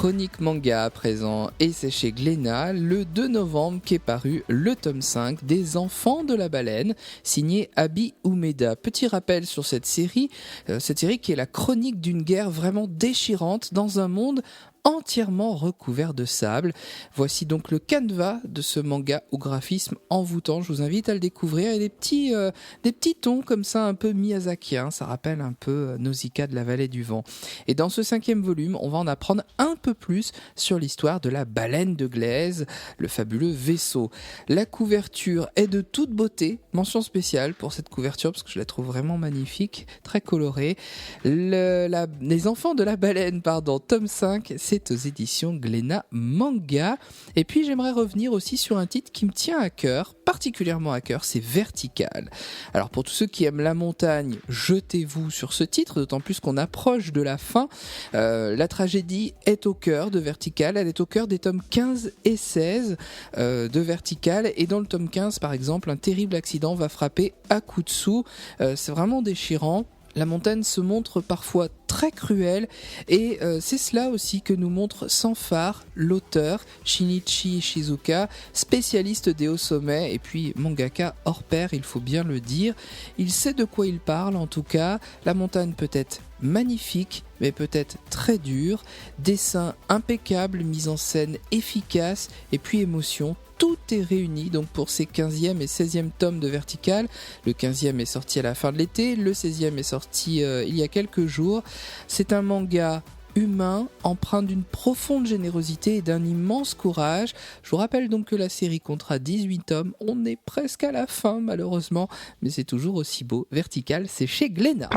chronique manga à présent, et c'est chez Glénat, le 2 novembre qu'est paru le tome 5 des Enfants de la Baleine, signé Abi Umeda. Petit rappel sur cette série qui est la chronique d'une guerre vraiment déchirante dans un monde entièrement recouvert de sable. Voici donc le canevas de ce manga au graphisme envoûtant. Je vous invite à le découvrir. Il y a des petits tons comme ça un peu miyazakiens. Ça rappelle un peu Nausicaa de la vallée du vent. Et dans ce 5e volume, on va en apprendre un peu plus sur l'histoire de la baleine de Glaise, le fabuleux vaisseau. La couverture est de toute beauté. Mention spéciale pour cette couverture parce que je la trouve vraiment magnifique, très colorée. Les Enfants de la Baleine, tome 5, c'est aux éditions Glénat Manga. Et puis j'aimerais revenir aussi sur un titre qui me tient à cœur, particulièrement à cœur, c'est Vertical. Alors pour tous ceux qui aiment la montagne, jetez-vous sur ce titre, d'autant plus qu'on approche de la fin. La tragédie est au cœur de Vertical, elle est au cœur des tomes 15 et 16 de Vertical. Et dans le tome 15, par exemple, un terrible accident va frapper Akutsu. C'est vraiment déchirant. La montagne se montre parfois très cruelle et c'est cela aussi que nous montre sans phare l'auteur Shinichi Shizuka, spécialiste des hauts sommets et puis mangaka hors pair, il faut bien le dire. Il sait de quoi il parle en tout cas. La montagne peut être magnifique mais peut-être très dure, dessin impeccable, mise en scène efficace et puis émotion. Tout est réuni donc pour ces 15e et 16e tomes de Vertical. Le 15e est sorti à la fin de l'été, le 16e est sorti il y a quelques jours. C'est un manga humain, empreint d'une profonde générosité et d'un immense courage. Je vous rappelle donc que la série comptera 18 tomes. On est presque à la fin malheureusement, mais c'est toujours aussi beau. Vertical, c'est chez Glénat.